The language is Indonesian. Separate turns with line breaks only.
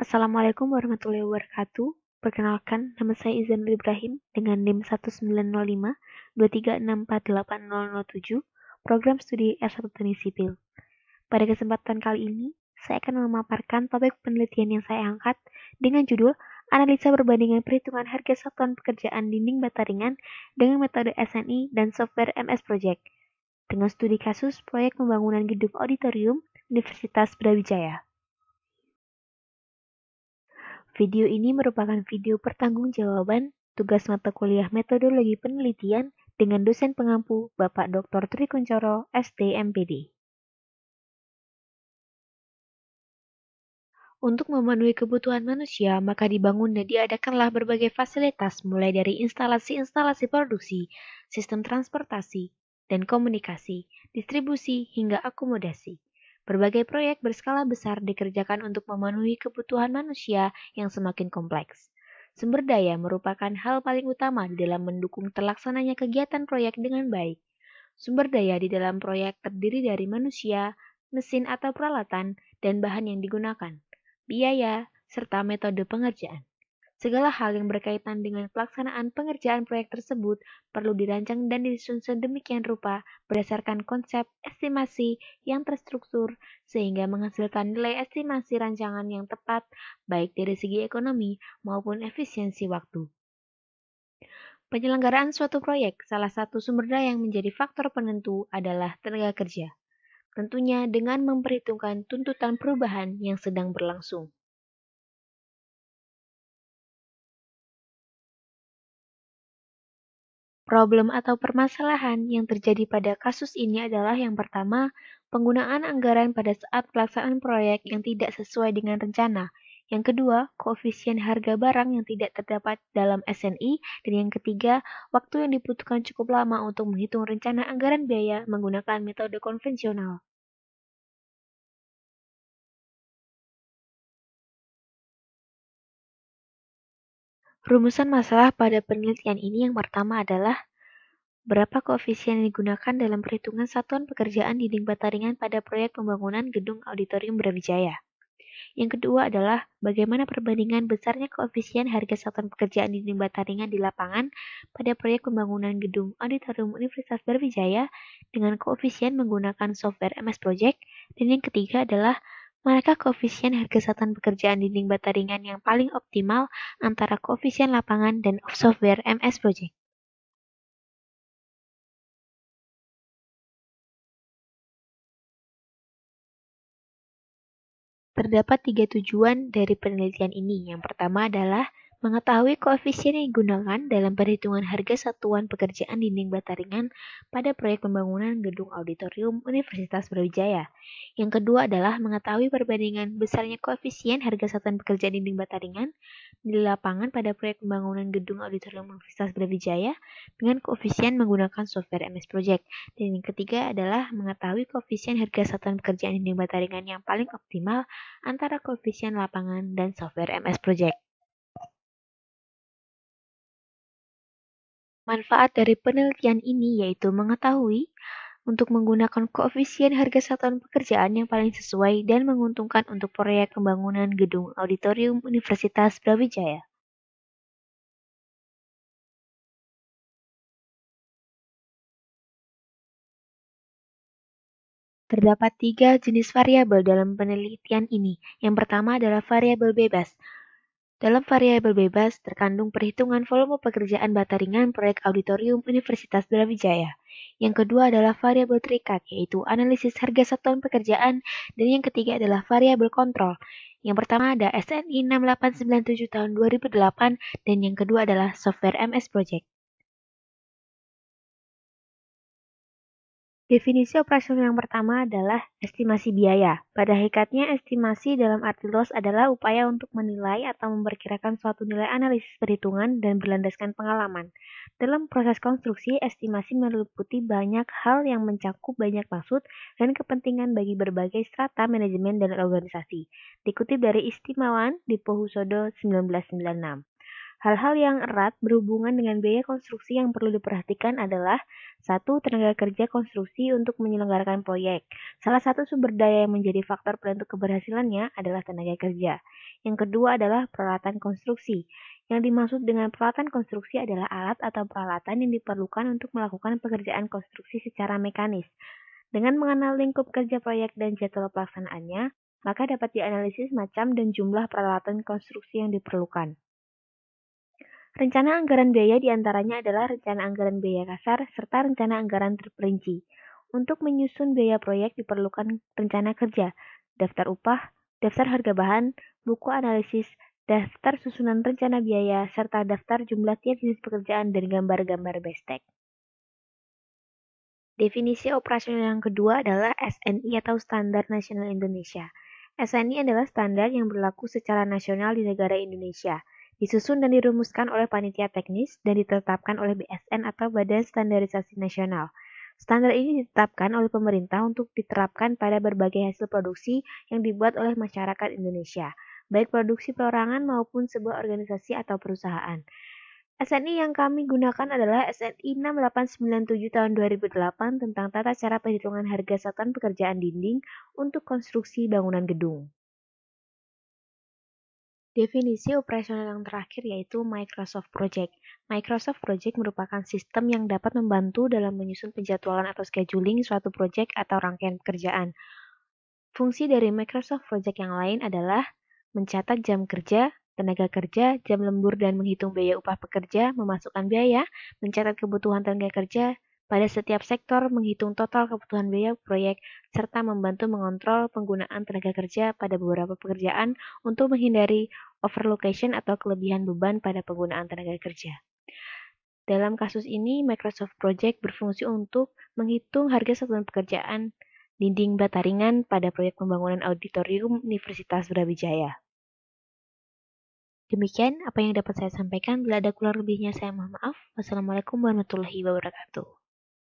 Assalamualaikum warahmatullahi wabarakatuh. Perkenalkan, nama saya Izanul Ibrahim dengan NIM 1905 236480007, program studi S1 Teknik Sipil. Pada kesempatan kali ini, saya akan memaparkan topik penelitian yang saya angkat dengan judul Analisa Perbandingan Perhitungan Harga Satuan Pekerjaan Dinding Bata Ringan dengan metode SNI dan software MS Project dengan studi kasus proyek pembangunan gedung auditorium Universitas Brawijaya. Video ini merupakan video pertanggungjawaban tugas mata kuliah Metodologi Penelitian dengan dosen pengampu Bapak Dr. Tri Kuncoro, ST MPD. Untuk memenuhi kebutuhan manusia, maka dibangun dan diadakanlah berbagai fasilitas mulai dari instalasi-instalasi produksi, sistem transportasi, dan komunikasi, distribusi, hingga akomodasi. Berbagai proyek berskala besar dikerjakan untuk memenuhi kebutuhan manusia yang semakin kompleks. Sumber daya merupakan hal paling utama di dalam mendukung terlaksananya kegiatan proyek dengan baik. Sumber daya di dalam proyek terdiri dari manusia, mesin atau peralatan, dan bahan yang digunakan, biaya, serta metode pengerjaan. Segala hal yang berkaitan dengan pelaksanaan pengerjaan proyek tersebut perlu dirancang dan disusun sedemikian rupa berdasarkan konsep estimasi yang terstruktur sehingga menghasilkan nilai estimasi rancangan yang tepat baik dari segi ekonomi maupun efisiensi waktu. Penyelenggaraan suatu proyek, salah satu sumber daya yang menjadi faktor penentu adalah tenaga kerja. Tentunya dengan memperhitungkan tuntutan perubahan yang sedang berlangsung. Problem atau permasalahan yang terjadi pada kasus ini adalah yang pertama, penggunaan anggaran pada saat pelaksanaan proyek yang tidak sesuai dengan rencana. Yang kedua, koefisien harga barang yang tidak terdapat dalam SNI. Dan yang ketiga, waktu yang dibutuhkan cukup lama untuk menghitung rencana anggaran biaya menggunakan metode konvensional. Rumusan masalah pada penelitian ini yang pertama adalah berapa koefisien yang digunakan dalam perhitungan satuan pekerjaan dinding bata ringan pada proyek pembangunan gedung auditorium Brawijaya. Yang kedua adalah bagaimana perbandingan besarnya koefisien harga satuan pekerjaan dinding bata ringan di lapangan pada proyek pembangunan gedung auditorium Universitas Brawijaya dengan koefisien menggunakan software MS Project. Dan yang ketiga adalah manakah koefisien harga satuan pekerjaan dinding bata ringan yang paling optimal antara koefisien lapangan dan software MS Project. Terdapat 3 tujuan dari penelitian ini. Yang pertama adalah mengetahui koefisien yang digunakan dalam perhitungan harga satuan pekerjaan dinding bata ringan pada proyek pembangunan gedung auditorium Universitas Brawijaya. Yang kedua adalah mengetahui perbandingan besarnya koefisien harga satuan pekerjaan dinding bata ringan di lapangan pada proyek pembangunan gedung auditorium Universitas Brawijaya dengan koefisien menggunakan software MS Project. Dan yang ketiga adalah mengetahui koefisien harga satuan pekerjaan dinding bata ringan yang paling optimal antara koefisien lapangan dan software MS Project. Manfaat dari penelitian ini yaitu mengetahui untuk menggunakan koefisien harga satuan pekerjaan yang paling sesuai dan menguntungkan untuk proyek pembangunan gedung auditorium Universitas Brawijaya. Terdapat 3 jenis variabel dalam penelitian ini. Yang pertama adalah variabel bebas. Dalam variabel bebas terkandung perhitungan volume pekerjaan bata ringan proyek auditorium Universitas Brawijaya. Yang kedua adalah variabel terikat, yaitu analisis harga satuan pekerjaan, dan yang ketiga adalah variabel kontrol. Yang pertama ada SNI 6897 tahun 2008, dan yang kedua adalah software MS Project. Definisi operasional yang pertama adalah estimasi biaya. Pada hakikatnya, estimasi dalam arti luas adalah upaya untuk menilai atau memperkirakan suatu nilai analisis perhitungan dan berlandaskan pengalaman. Dalam proses konstruksi, estimasi meliputi banyak hal yang mencakup banyak maksud dan kepentingan bagi berbagai strata manajemen dan organisasi. Dikutip dari Istimewaan Dipo Husodo 1996. Hal-hal yang erat berhubungan dengan biaya konstruksi yang perlu diperhatikan adalah 1. Tenaga kerja konstruksi untuk menyelenggarakan proyek. Salah satu sumber daya yang menjadi faktor penentu keberhasilannya adalah tenaga kerja. Yang kedua adalah peralatan konstruksi. Yang dimaksud dengan peralatan konstruksi adalah alat atau peralatan yang diperlukan untuk melakukan pekerjaan konstruksi secara mekanis. Dengan mengenal lingkup kerja proyek dan jadwal pelaksanaannya, maka dapat dianalisis macam dan jumlah peralatan konstruksi yang diperlukan. Rencana anggaran biaya diantaranya adalah rencana anggaran biaya kasar serta rencana anggaran terperinci. Untuk menyusun biaya proyek diperlukan rencana kerja, daftar upah, daftar harga bahan, buku analisis, daftar susunan rencana biaya, serta daftar jumlah tiap jenis pekerjaan dan gambar-gambar bestek. Definisi operasional yang kedua adalah SNI atau Standar Nasional Indonesia. SNI adalah standar yang berlaku secara nasional di negara Indonesia. Disusun dan dirumuskan oleh panitia teknis dan ditetapkan oleh BSN atau Badan Standarisasi Nasional. Standar ini ditetapkan oleh pemerintah untuk diterapkan pada berbagai hasil produksi yang dibuat oleh masyarakat Indonesia, baik produksi perorangan maupun sebuah organisasi atau perusahaan. SNI yang kami gunakan adalah SNI 6897 tahun 2008 tentang tata cara perhitungan harga satuan pekerjaan dinding untuk konstruksi bangunan gedung. Definisi operasional yang terakhir yaitu Microsoft Project. Microsoft Project merupakan sistem yang dapat membantu dalam menyusun penjadwalan atau scheduling suatu proyek atau rangkaian pekerjaan. Fungsi dari Microsoft Project yang lain adalah mencatat jam kerja, tenaga kerja, jam lembur dan menghitung biaya upah pekerja, memasukkan biaya, mencatat kebutuhan tenaga kerja pada setiap sektor, menghitung total kebutuhan biaya proyek, serta membantu mengontrol penggunaan tenaga kerja pada beberapa pekerjaan untuk menghindari overlocation atau kelebihan beban pada penggunaan tenaga kerja. Dalam kasus ini, Microsoft Project berfungsi untuk menghitung harga satuan pekerjaan dinding bata ringan pada proyek pembangunan auditorium Universitas Brawijaya. Demikian apa yang dapat saya sampaikan. Bila ada kurang lebihnya saya mohon maaf. Wassalamualaikum warahmatullahi wabarakatuh.